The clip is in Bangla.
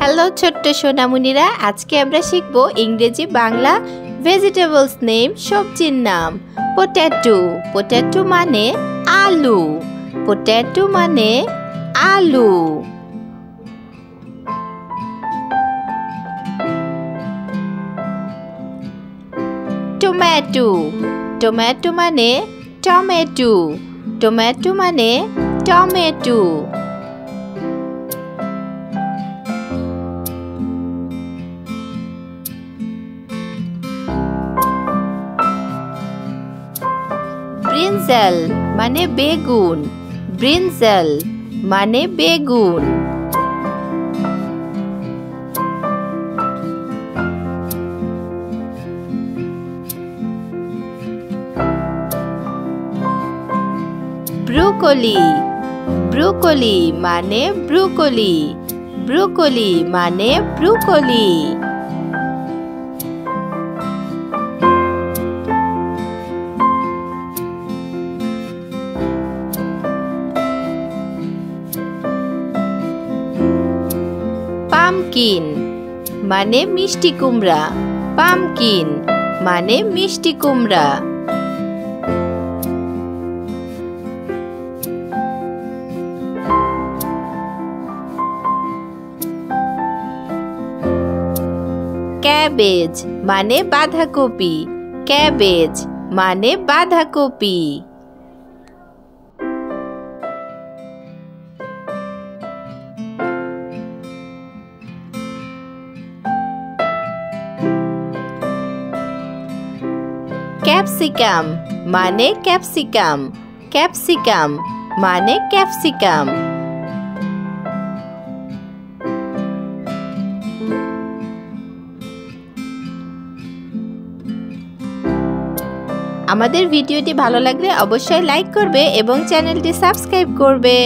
হ্যালো ছোট্ট সোনামণিরা, আজকে আমরা শিখব ইংরেজি বাংলা ভেজিটেবলস নেম, সবজির নাম। পোট্যাটো, পোট্যাটো মানে আলু, পোট্যাটো মানে আলু। টমেটো, টমেটো মানে টমেটো, টমেটো মানে টমেটো। ব্রিনজাল মানে বেগুন, ব্রিনজাল মানে বেগুন। ব্রুকলি, ব্রুকলি মানে ব্রুকলি, ব্রুকলি মানে ব্রুকলি। পামকিন মানে মিষ্টি কুমড়া, পামকিন মানে মিষ্টি কুমড়া। ক্যাবেজ মানে বাঁধাকপি, ক্যাবেজ মানে বাঁধাকপি। ক্যাপসিকাম মানে ক্যাপসিকাম, ক্যাপসিকাম মানে ক্যাপসিকাম। আমাদের ভিডিওটি ভালো লাগলে অবশ্যই লাইক করবে এবং চ্যানেলটি সাবস্ক্রাইব করবে।